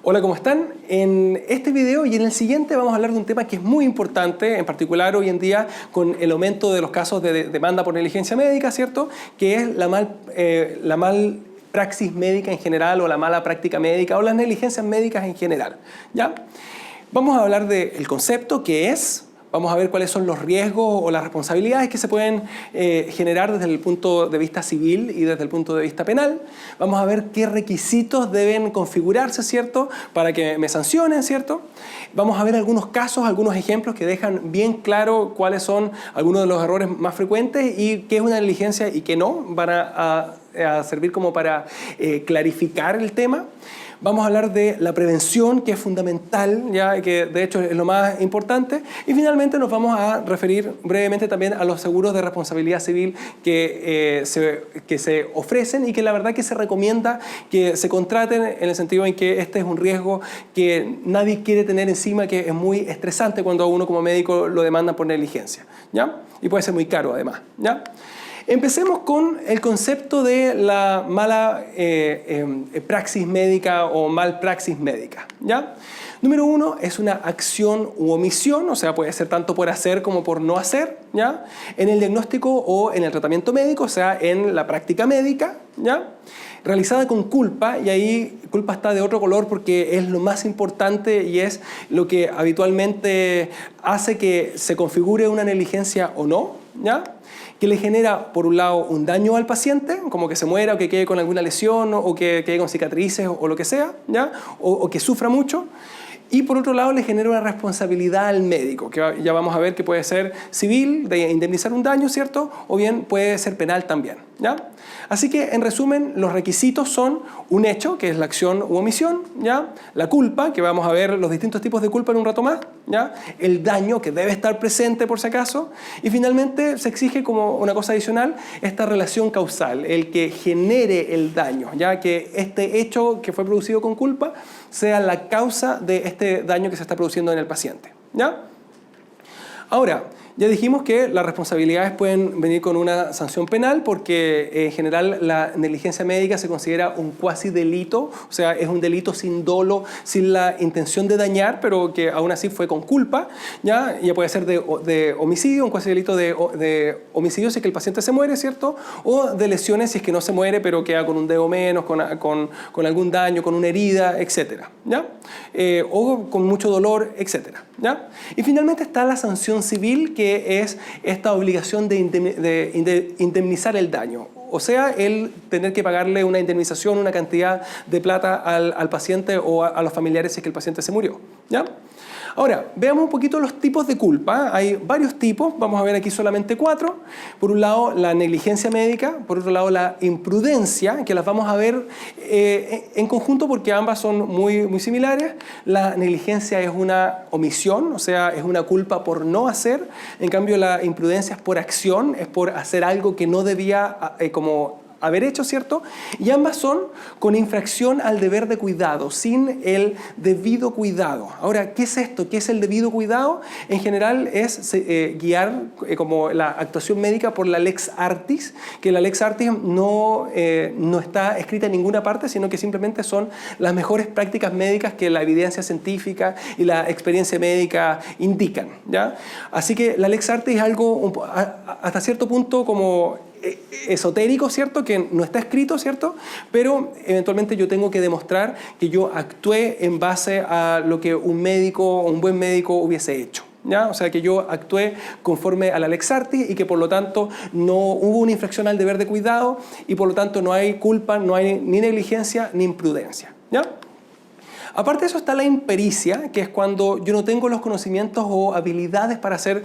Hola, ¿cómo están? En este video y en el siguiente vamos a hablar de un tema que es muy importante, en particular hoy en día con el aumento de los casos de demanda por negligencia médica, ¿cierto? Que es la mal praxis médica en general o la mala práctica médica o las negligencias médicas en general, ¿ya? Vamos a hablar del concepto que es... Vamos a ver cuáles son los riesgos o las responsabilidades que se pueden generar desde el punto de vista civil y desde el punto de vista penal. Vamos a ver qué requisitos deben configurarse, ¿cierto?, para que me sancionen, ¿cierto? Vamos a ver algunos casos, algunos ejemplos que dejan bien claro cuáles son algunos de los errores más frecuentes y qué es una negligencia y qué no. Van a servir como para clarificar el tema. Vamos a hablar de la prevención, que es fundamental, ya que de hecho es lo más importante. Y finalmente nos vamos a referir brevemente también a los seguros de responsabilidad civil que se ofrecen y que la verdad que se recomienda que se contraten en el sentido en que este es un riesgo que nadie quiere tener encima, que es muy estresante cuando a uno como médico lo demandan por negligencia, ¿ya? Y puede ser muy caro además, ¿ya? Empecemos con el concepto de la mala praxis médica o malpraxis médica, ¿ya? Número uno es una acción u omisión, o sea, puede ser tanto por hacer como por no hacer, ¿ya? En el diagnóstico o en el tratamiento médico, o sea, en la práctica médica, ¿ya? Realizada con culpa, y ahí culpa está de otro color porque es lo más importante y es lo que habitualmente hace que se configure una negligencia o no, ¿ya? Que le genera, por un lado, un daño al paciente, como que se muera o que quede con alguna lesión o que quede con cicatrices o lo que sea, ¿ya? O que sufra mucho. Y por otro lado le genera una responsabilidad al médico, que ya vamos a ver que puede ser civil, de indemnizar un daño, ¿cierto? O bien puede ser penal también, ¿ya? Así que, en resumen, los requisitos son un hecho, que es la acción u omisión, ¿ya? La culpa, que vamos a ver los distintos tipos de culpa en un rato más, ¿ya? El daño, que debe estar presente por si acaso. Y finalmente se exige como una cosa adicional esta relación causal, el que genere el daño, ya que este hecho que fue producido con culpa sea la causa de este daño que se está produciendo en el paciente, ¿ya? Ahora, ya dijimos que las responsabilidades pueden venir con una sanción penal porque en general la negligencia médica se considera un cuasi delito, o sea, es un delito sin dolo, sin la intención de dañar, pero que aún así fue con culpa, ya puede ser de homicidio, un cuasi delito de homicidio si es que el paciente se muere, ¿cierto? O de lesiones si es que no se muere, pero queda con un dedo menos, con algún daño, con una herida, etcétera, ¿ya? O con mucho dolor, etcétera, ¿ya? Y finalmente está la sanción civil, que es esta obligación de indemnizar el daño. O sea, el tener que pagarle una indemnización, una cantidad de plata al paciente o a los familiares si es que el paciente se murió, ¿ya? Ahora, veamos un poquito los tipos de culpa. Hay varios tipos, vamos a ver aquí solamente 4. Por un lado, la negligencia médica, por otro lado, la imprudencia, que las vamos a ver en conjunto porque ambas son muy similares. La negligencia es una omisión, o sea, es una culpa por no hacer. En cambio, la imprudencia es por acción, es por hacer algo que no debía haber hecho, ¿cierto? Y ambas son con infracción al deber de cuidado, sin el debido cuidado. Ahora, ¿qué es esto? ¿Qué es el debido cuidado? En general es guiar como la actuación médica por la lex artis, que la lex artis no está escrita en ninguna parte, sino que simplemente son las mejores prácticas médicas que la evidencia científica y la experiencia médica indican, ¿ya? Así que la lex artis es algo hasta cierto punto como esotérico, ¿cierto? Que no está escrito, ¿cierto? Pero eventualmente yo tengo que demostrar que yo actué en base a lo que un buen médico hubiese hecho, ¿ya? O sea, que yo actué conforme a la lex artis y que por lo tanto no hubo una infracción al deber de cuidado y por lo tanto no hay culpa, no hay ni negligencia ni imprudencia, ¿ya? Aparte de eso está la impericia, que es cuando yo no tengo los conocimientos o habilidades para hacer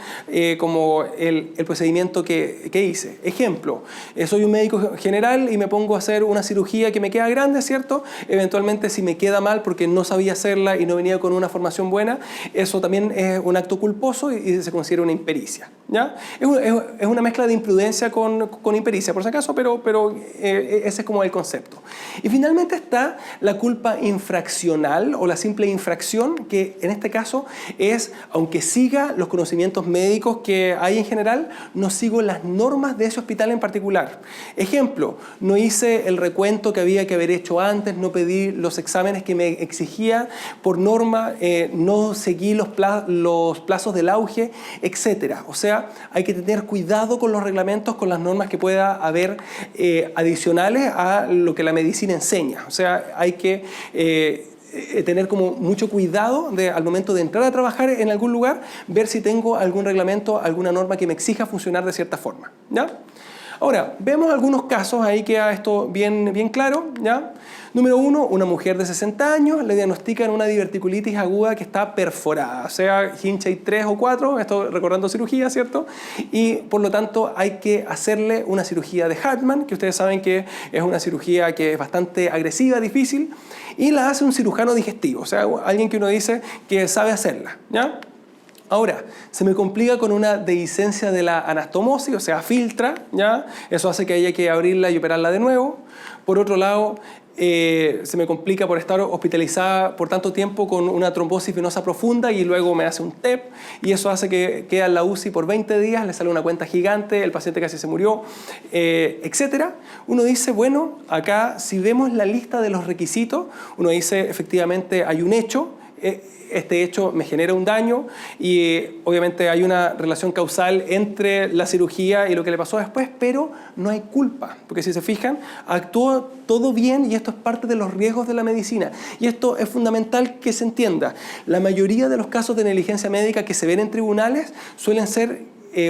como el procedimiento que hice. Ejemplo, soy un médico general y me pongo a hacer una cirugía que me queda grande, ¿cierto? Eventualmente si me queda mal porque no sabía hacerla y no venía con una formación buena, eso también es un acto culposo y se considera una impericia, ¿ya? Es una mezcla de imprudencia con impericia, por si acaso, pero ese es como el concepto. Y finalmente está la culpa infraccional, penal o la simple infracción, que en este caso es, aunque siga los conocimientos médicos que hay en general, no sigo las normas de ese hospital en particular. Ejemplo, no hice el recuento que había que haber hecho antes, no pedí los exámenes que me exigía por norma, no seguí los plazos del auge, etc. O sea, hay que tener cuidado con los reglamentos, con las normas que pueda haber adicionales a lo que la medicina enseña. O sea, hay que tener como mucho cuidado al momento de entrar a trabajar en algún lugar, ver si tengo algún reglamento, alguna norma que me exija funcionar de cierta forma, ¿ya? Ahora, vemos algunos casos, ahí queda esto bien claro, ¿ya? Número 1, una mujer de 60 años le diagnostican una diverticulitis aguda que está perforada, o sea, Hinchay 3 o 4, esto recordando cirugía, ¿cierto? Y por lo tanto hay que hacerle una cirugía de Hartmann, que ustedes saben que es una cirugía que es bastante agresiva, difícil, y la hace un cirujano digestivo, o sea, alguien que uno dice que sabe hacerla, ¿ya? Ahora, se me complica con una dehiscencia de la anastomosis, o sea, filtra, ¿ya? Eso hace que haya que abrirla y operarla de nuevo. Por otro lado, se me complica por estar hospitalizada por tanto tiempo con una trombosis venosa profunda y luego me hace un TEP y eso hace que quede en la UCI por 20 días, le sale una cuenta gigante, el paciente casi se murió, etc. Uno dice, bueno, acá si vemos la lista de los requisitos, uno dice, efectivamente hay un hecho, este hecho me genera un daño y obviamente hay una relación causal entre la cirugía y lo que le pasó después, pero no hay culpa, porque si se fijan, actuó todo bien y esto es parte de los riesgos de la medicina. Y esto es fundamental que se entienda. La mayoría de los casos de negligencia médica que se ven en tribunales suelen ser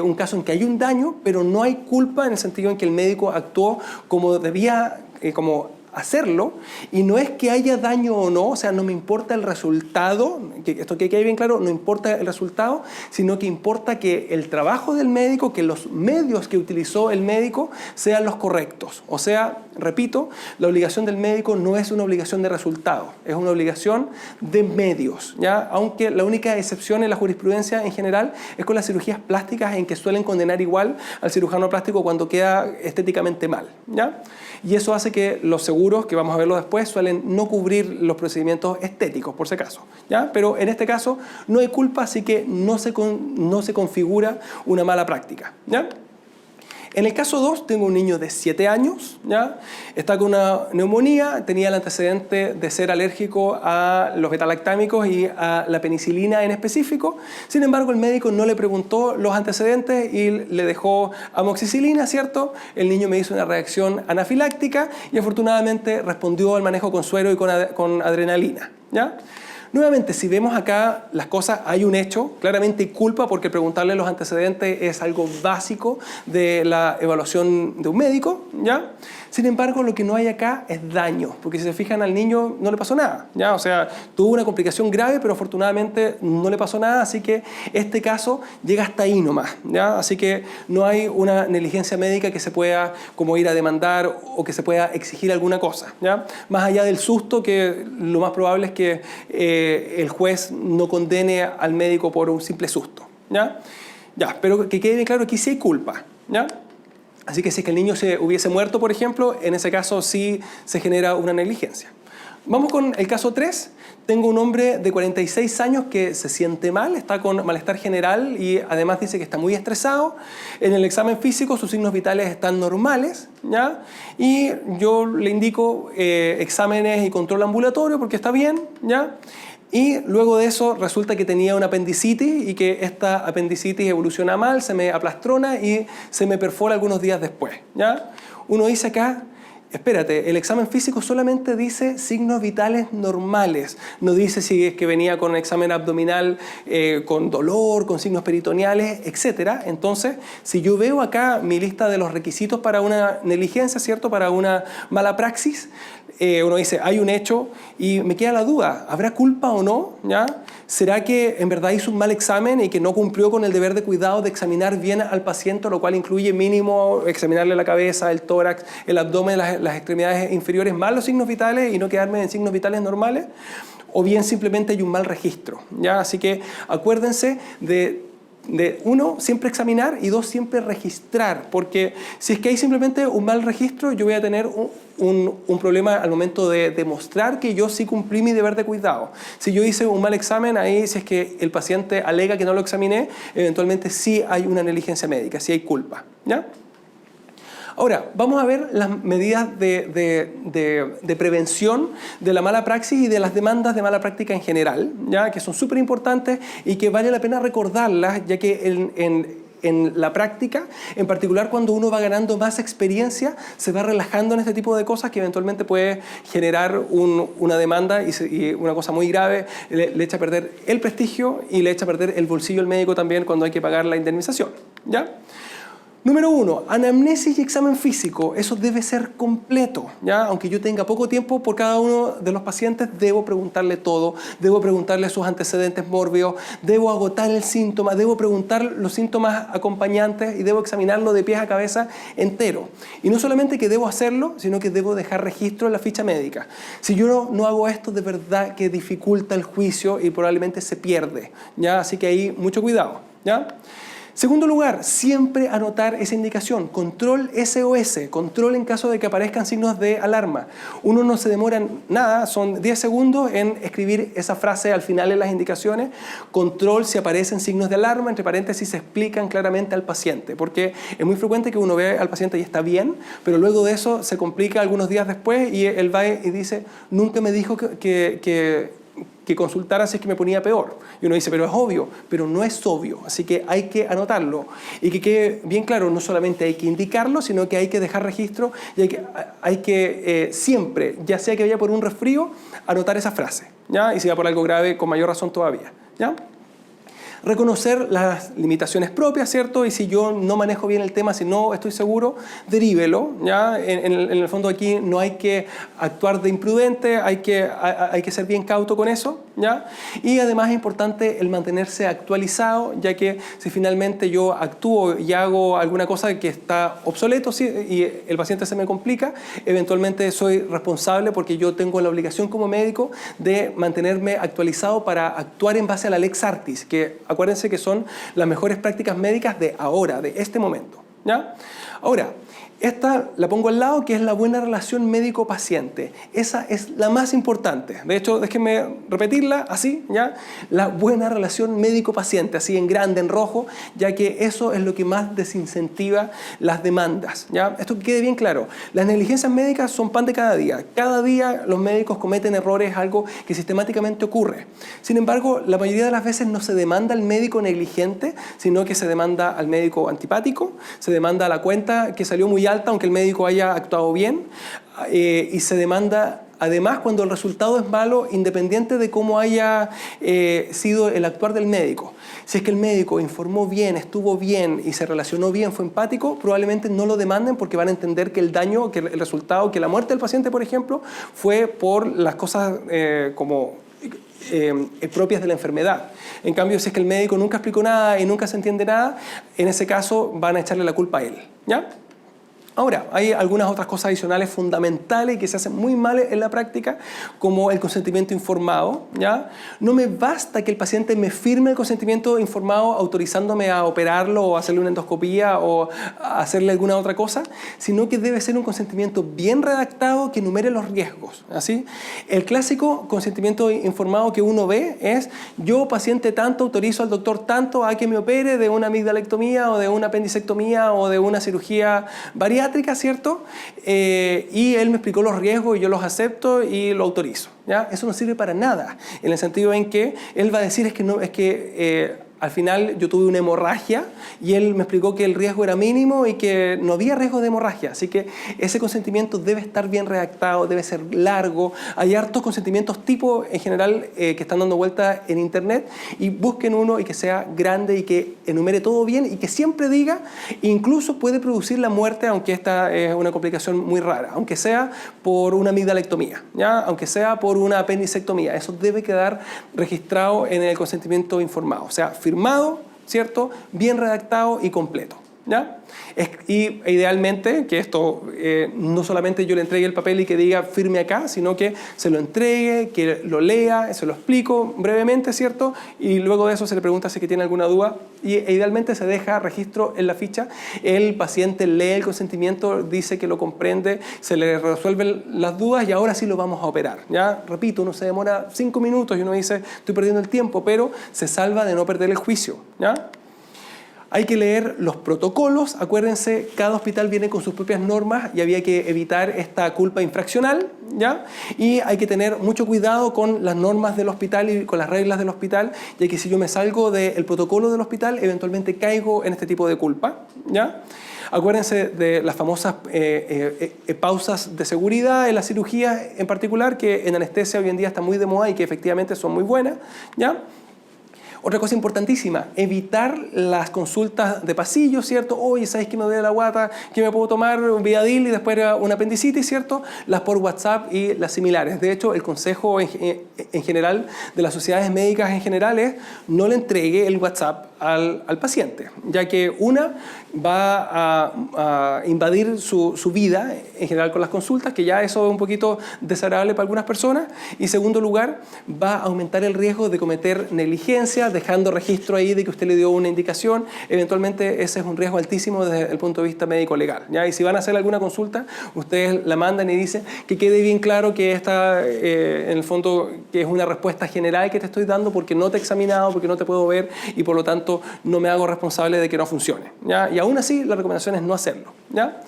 un caso en que hay un daño, pero no hay culpa en el sentido en que el médico actuó como debía, como hacerlo, y no es que haya daño o no, o sea, no me importa el resultado, esto que quede bien claro, no importa el resultado, sino que importa que el trabajo del médico, que los medios que utilizó el médico sean los correctos. O sea, repito, la obligación del médico no es una obligación de resultado, es una obligación de medios, ¿ya? Aunque la única excepción en la jurisprudencia en general es con las cirugías plásticas en que suelen condenar igual al cirujano plástico cuando queda estéticamente mal, ¿ya? Y eso hace que los seguros, que vamos a verlo después, suelen no cubrir los procedimientos estéticos, por si acaso, ¿ya? Pero en este caso no hay culpa, así que no se configura una mala práctica, ¿ya? En el caso 2, tengo un niño de 7 años, ¿ya? Está con una neumonía, tenía el antecedente de ser alérgico a los betalactámicos y a la penicilina en específico. Sin embargo, el médico no le preguntó los antecedentes y le dejó amoxicilina, ¿cierto? El niño me hizo una reacción anafiláctica y afortunadamente respondió al manejo con suero y con adrenalina, ¿ya? Nuevamente, si vemos acá las cosas, hay un hecho, claramente hay culpa porque preguntarle los antecedentes es algo básico de la evaluación de un médico, ¿ya? Sin embargo, lo que no hay acá es daño, porque si se fijan al niño no le pasó nada, ¿ya? O sea, tuvo una complicación grave, pero afortunadamente no le pasó nada, así que este caso llega hasta ahí nomás, ¿ya? Así que no hay una negligencia médica que se pueda como ir a demandar o que se pueda exigir alguna cosa, ¿ya? Más allá del susto, que lo más probable es que el juez no condene al médico por un simple susto, ¿ya? Ya, pero que quede bien claro que sí hay culpa, ¿ya? Así que si es que el niño se hubiese muerto, por ejemplo, en ese caso sí se genera una negligencia. Vamos con el caso 3. Tengo un hombre de 46 años que se siente mal, está con malestar general y además dice que está muy estresado. En el examen físico sus signos vitales están normales, ¿ya? Y yo le indico exámenes y control ambulatorio porque está bien, ¿ya? Y luego de eso resulta que tenía una apendicitis y que esta apendicitis evoluciona mal, se me aplastrona y se me perfora algunos días después, ¿ya? Uno dice acá, espérate, el examen físico solamente dice signos vitales normales, no dice si es que venía con un examen abdominal con dolor, con signos peritoneales, etc. Entonces, si yo veo acá mi lista de los requisitos para una negligencia, ¿cierto? Para una mala praxis, uno dice, hay un hecho y me queda la duda, ¿habrá culpa o no? ¿Ya? ¿Será que en verdad hizo un mal examen y que no cumplió con el deber de cuidado de examinar bien al paciente, lo cual incluye mínimo examinarle la cabeza, el tórax, el abdomen, las extremidades inferiores, más los signos vitales y no quedarme en signos vitales normales? ¿O bien simplemente hay un mal registro? ¿Ya? Así que acuérdense de uno, siempre examinar, y dos, siempre registrar, porque si es que hay simplemente un mal registro, yo voy a tener un problema al momento de demostrar que yo sí cumplí mi deber de cuidado. Si yo hice un mal examen, ahí si es que el paciente alega que no lo examiné, eventualmente sí hay una negligencia médica, sí hay culpa, ¿ya? Ahora, vamos a ver las medidas de prevención de la mala praxis y de las demandas de mala práctica en general, ¿ya? Que son súper importantes y que vale la pena recordarlas, ya que en la práctica, en particular cuando uno va ganando más experiencia, se va relajando en este tipo de cosas que eventualmente puede generar una demanda y una cosa muy grave, le echa a perder el prestigio y le echa a perder el bolsillo al médico también cuando hay que pagar la indemnización, ¿ya? Número 1, anamnesis y examen físico. Eso debe ser completo, ¿ya? Aunque yo tenga poco tiempo por cada uno de los pacientes, debo preguntarle todo, debo preguntarle sus antecedentes mórbidos, debo agotar el síntoma, debo preguntar los síntomas acompañantes y debo examinarlo de pies a cabeza entero. Y no solamente que debo hacerlo, sino que debo dejar registro en la ficha médica. Si yo no hago esto, de verdad que dificulta el juicio y probablemente se pierde, ¿ya? Así que ahí mucho cuidado, ¿ya? Segundo lugar, siempre anotar esa indicación, control SOS, control en caso de que aparezcan signos de alarma. Uno no se demora nada, son 10 segundos en escribir esa frase al final de las indicaciones, control si aparecen signos de alarma, entre paréntesis se explican claramente al paciente, porque es muy frecuente que uno ve al paciente y está bien, pero luego de eso se complica algunos días después y él va y dice, nunca me dijo que consultara si es que me ponía peor. Y uno dice, pero es obvio, pero no es obvio, así que hay que anotarlo. Y que quede bien claro, no solamente hay que indicarlo, sino que hay que dejar registro y hay que siempre, ya sea que vaya por un resfrío, anotar esa frase, ¿ya? Y si va por algo grave, con mayor razón todavía, ¿ya? Reconocer las limitaciones propias, ¿cierto? Y si yo no manejo bien el tema, si no estoy seguro, derívelo, ¿ya? En el fondo aquí no hay que actuar de imprudente, hay que ser bien cauto con eso, ¿ya? Y además es importante el mantenerse actualizado, ya que si finalmente yo actúo y hago alguna cosa que está obsoleto, ¿sí? Y el paciente se me complica, eventualmente soy responsable porque yo tengo la obligación como médico de mantenerme actualizado para actuar en base a la Lex Artis, que acuérdense que son las mejores prácticas médicas de ahora, de este momento, ¿ya? Ahora, esta la pongo al lado, que es la buena relación médico-paciente. Esa es la más importante. De hecho, déjenme repetirla así, ¿ya? La buena relación médico-paciente, así en grande, en rojo, ya que eso es lo que más desincentiva las demandas, ¿ya? Esto que quede bien claro. Las negligencias médicas son pan de cada día. Cada día los médicos cometen errores, algo que sistemáticamente ocurre. Sin embargo, la mayoría de las veces no se demanda al médico negligente, sino que se demanda al médico antipático, se demanda a la cuenta que salió muy alta, aunque el médico haya actuado bien, y se demanda además cuando el resultado es malo, independiente de cómo haya sido el actuar del médico. Si es que el médico informó bien, estuvo bien y se relacionó bien, fue empático, probablemente no lo demanden porque van a entender que el daño, que el resultado, que la muerte del paciente, por ejemplo, fue por las cosas propias de la enfermedad. En cambio, si es que el médico nunca explicó nada y nunca se entiende nada, en ese caso van a echarle la culpa a él, ¿ya? Ahora, hay algunas otras cosas adicionales fundamentales que se hacen muy mal en la práctica, como el consentimiento informado, ¿ya? No me basta que el paciente me firme el consentimiento informado autorizándome a operarlo o hacerle una endoscopía o a hacerle alguna otra cosa, sino que debe ser un consentimiento bien redactado que enumere los riesgos, ¿así? El clásico consentimiento informado que uno ve es: yo, paciente tanto, autorizo al doctor tanto a que me opere de una amigdalectomía o de una apendicectomía o de una cirugía bariátrica, ¿cierto? Y él me explicó los riesgos y yo los acepto y lo autorizo, ¿ya? Eso no sirve para nada, en el sentido en que él va a decir al final yo tuve una hemorragia y él me explicó que el riesgo era mínimo y que no había riesgo de hemorragia. Así que ese consentimiento debe estar bien redactado, debe ser largo. Hay hartos consentimientos tipo en general que están dando vuelta en internet, y busquen uno y que sea grande y que enumere todo bien y que siempre diga, incluso puede producir la muerte, aunque esta es una complicación muy rara, aunque sea por una amigdalectomía, ¿ya? Aunque sea por una apendicectomía. Eso debe quedar registrado en el consentimiento informado, o sea, firmado, ¿cierto? Bien redactado y completo, ¿ya? Y idealmente que esto no solamente yo le entregue el papel y que diga firme acá, sino que se lo entregue, que lo lea, se lo explico brevemente, ¿cierto? Y luego de eso se le pregunta si que tiene alguna duda y idealmente se deja registro en la ficha. El paciente lee el consentimiento, dice que lo comprende, se le resuelven las dudas y ahora sí lo vamos a operar, ¿ya? Repito, uno se demora 5 minutos y uno dice estoy perdiendo el tiempo, pero se salva de no perder el juicio, ¿ya? Hay que leer los protocolos, acuérdense, cada hospital viene con sus propias normas y había que evitar esta culpa infraccional, ¿ya? Y hay que tener mucho cuidado con las normas del hospital y con las reglas del hospital, ya que si yo me salgo del protocolo del hospital, eventualmente caigo en este tipo de culpa, ¿ya? Acuérdense de las famosas pausas de seguridad en la cirugía en particular, que en anestesia hoy en día están muy de moda y que efectivamente son muy buenas, ¿ya? Otra cosa importantísima, evitar las consultas de pasillo, ¿cierto? Oye, ¿sabes que me duele la guata? ¿Que me puedo tomar un Viadil y después una apendicitis, ¿cierto? Las por WhatsApp y las similares. De hecho, el consejo en general de las sociedades médicas en general es no le entregue el WhatsApp al paciente, ya que una va a invadir su vida en general con las consultas, que ya eso es un poquito desagradable para algunas personas, y segundo lugar, va a aumentar el riesgo de cometer negligencia, dejando registro ahí de que usted le dio una indicación. Eventualmente ese es un riesgo altísimo desde el punto de vista médico-legal, ¿ya? Y si van a hacer alguna consulta, ustedes la mandan y dicen que quede bien claro que esta, en el fondo, que es una respuesta general que te estoy dando porque no te he examinado, porque no te puedo ver y por lo tanto no me hago responsable de que no funcione, ¿ya? Y aún así la recomendación es no hacerlo, ¿ya?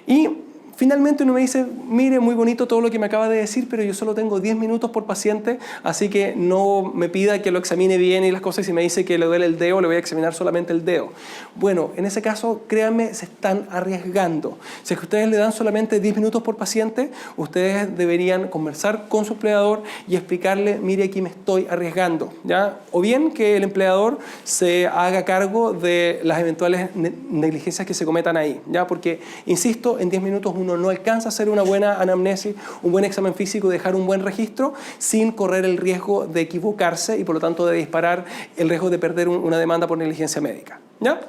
Y finalmente uno me dice, mire, muy bonito todo lo que me acaba de decir, pero yo solo tengo 10 minutos por paciente, así que no me pida que lo examine bien y las cosas, y si me dice que le duele el dedo, le voy a examinar solamente el dedo. Bueno, en ese caso, créanme, se están arriesgando. Si es que ustedes le dan solamente 10 minutos por paciente, ustedes deberían conversar con su empleador y explicarle, mire, aquí me estoy arriesgando, ¿ya? O bien que el empleador se haga cargo de las eventuales negligencias que se cometan ahí, ¿ya? Porque, insisto, en 10 minutos uno no alcanza a hacer una buena anamnesis, un buen examen físico, dejar un buen registro sin correr el riesgo de equivocarse y por lo tanto de disparar el riesgo de perder una demanda por negligencia médica, ¿ya?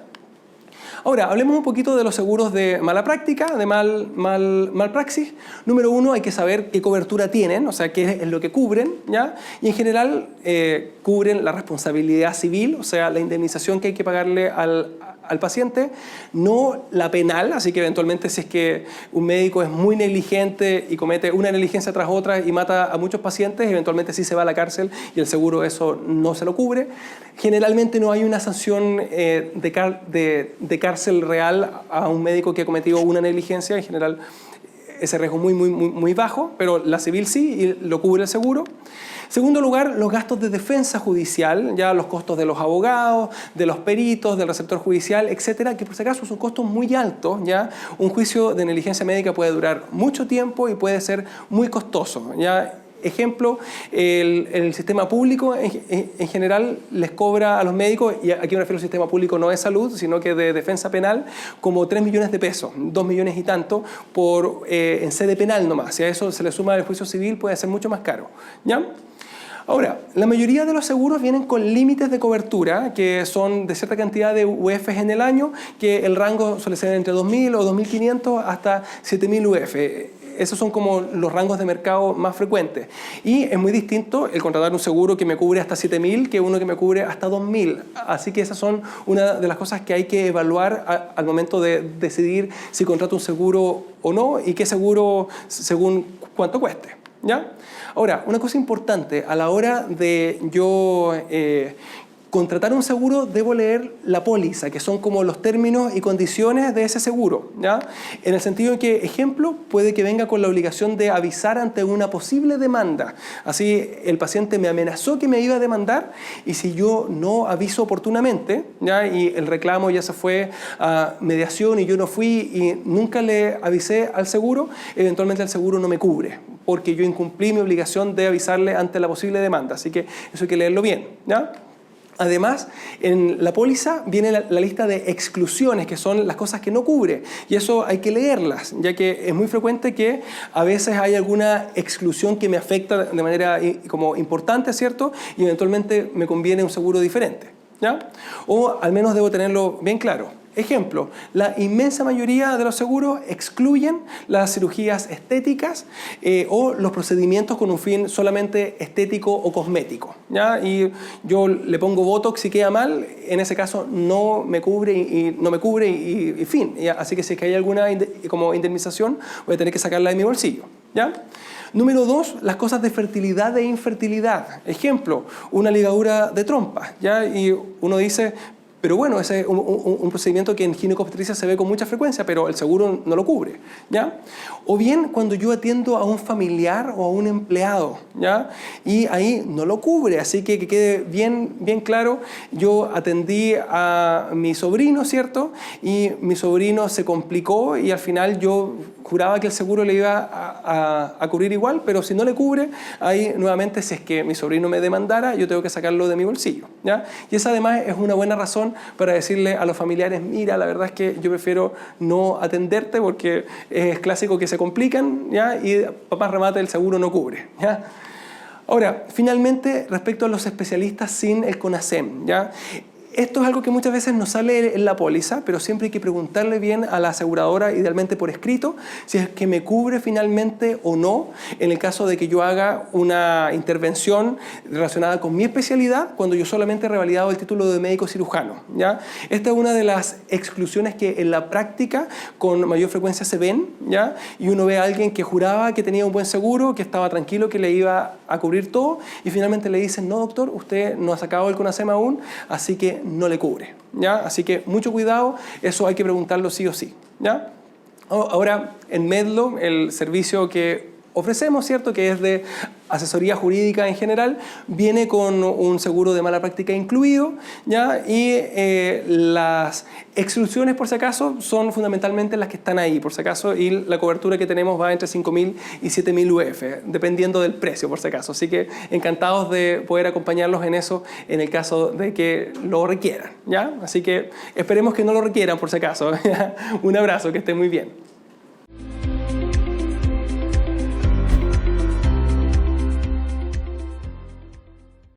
Ahora, hablemos un poquito de los seguros de mala práctica, de malpraxis. Número 1, hay que saber qué cobertura tienen, o sea, qué es lo que cubren, ¿ya? Y en general cubren la responsabilidad civil, o sea, la indemnización que hay que pagarle al paciente, no la penal, así que eventualmente si es que un médico es muy negligente y comete una negligencia tras otra y mata a muchos pacientes, eventualmente sí se va a la cárcel y el seguro eso no se lo cubre. Generalmente no hay una sanción de cárcel real a un médico que ha cometido una negligencia, en general ese riesgo es muy bajo, pero la civil sí y lo cubre el seguro. Segundo lugar, los gastos de defensa judicial, ya los costos de los abogados, de los peritos, del receptor judicial, etcétera, que por si acaso son costos muy altos, ya. Un juicio de negligencia médica puede durar mucho tiempo y puede ser muy costoso, ya. Ejemplo, el sistema público en general les cobra a los médicos, y aquí me refiero al sistema público no de salud, sino que de defensa penal, como 3 millones de pesos, 2 millones y tanto, en sede penal nomás. Si a eso se le suma el juicio civil, puede ser mucho más caro, ¿ya? Ahora, la mayoría de los seguros vienen con límites de cobertura, que son de cierta cantidad de UFs en el año, que el rango suele ser entre 2.000 o 2.500 hasta 7.000 UF. Esos son como los rangos de mercado más frecuentes. Y es muy distinto el contratar un seguro que me cubre hasta 7.000 que uno que me cubre hasta 2.000. Así que esas son una de las cosas que hay que evaluar al momento de decidir si contrato un seguro o no y qué seguro según cuánto cueste, ¿ya? Ahora, una cosa importante, a la hora de yo contratar un seguro, debo leer la póliza, que son como los términos y condiciones de ese seguro, ¿ya? En el sentido en que, ejemplo, puede que venga con la obligación de avisar ante una posible demanda. Así, el paciente me amenazó que me iba a demandar y si yo no aviso oportunamente, ¿ya? Y el reclamo ya se fue a mediación y yo no fui y nunca le avisé al seguro, eventualmente el seguro no me cubre, porque yo incumplí mi obligación de avisarle ante la posible demanda. Así que eso hay que leerlo bien, ¿ya? Además, en la póliza viene la lista de exclusiones, que son las cosas que no cubre, y eso hay que leerlas, ya que es muy frecuente que a veces hay alguna exclusión que me afecta de manera como importante, ¿cierto? Y eventualmente me conviene un seguro diferente, ¿ya? O al menos debo tenerlo bien claro. Ejemplo, la inmensa mayoría de los seguros excluyen las cirugías estéticas o los procedimientos con un fin solamente estético o cosmético, ¿ya? Y yo le pongo Botox y queda mal, en ese caso no me cubre y fin. ¿Ya? Así que si es que hay alguna como indemnización, voy a tener que sacarla de mi bolsillo, ¿ya? Número 2, las cosas de fertilidad e infertilidad. Ejemplo, una ligadura de trompa, ¿ya? Y uno dice, pero bueno, ese es un procedimiento que en ginecobstetricia se ve con mucha frecuencia, pero el seguro no lo cubre, ¿ya? O bien cuando yo atiendo a un familiar o a un empleado, ¿ya? Y ahí no lo cubre, así que quede bien claro, yo atendí a mi sobrino, ¿cierto? Y mi sobrino se complicó y al final yo juraba que el seguro le iba a cubrir igual, pero si no le cubre, ahí nuevamente si es que mi sobrino me demandara, yo tengo que sacarlo de mi bolsillo, ¿ya? Y esa además es una buena razón para decirle a los familiares, mira, la verdad es que yo prefiero no atenderte porque es clásico que se complican, ¿ya? Y papá remate, el seguro no cubre, ¿ya? Ahora, finalmente, respecto a los especialistas sin el CONASEM, ¿ya? Esto es algo que muchas veces no sale en la póliza, pero siempre hay que preguntarle bien a la aseguradora, idealmente por escrito, si es que me cubre finalmente o no en el caso de que yo haga una intervención relacionada con mi especialidad cuando yo solamente he revalidado el título de médico cirujano, ¿ya? Esta es una de las exclusiones que en la práctica con mayor frecuencia se ven, ¿ya? Y uno ve a alguien que juraba que tenía un buen seguro, que estaba tranquilo, que le iba a cubrir todo y finalmente le dicen, no doctor, usted no ha sacado el CONASEM aún, así que no le cubre, ¿ya? Así que mucho cuidado, eso hay que preguntarlo sí o sí, ¿ya? Ahora, en Medlo, el servicio que ofrecemos, ¿cierto?, que es de asesoría jurídica en general, viene con un seguro de mala práctica incluido, ¿ya? Y las exclusiones, por si acaso, son fundamentalmente las que están ahí, por si acaso, y la cobertura que tenemos va entre 5.000 y 7.000 UF, dependiendo del precio, por si acaso. Así que encantados de poder acompañarlos en eso en el caso de que lo requieran, ¿ya? Así que esperemos que no lo requieran, por si acaso. Un abrazo, que estén muy bien.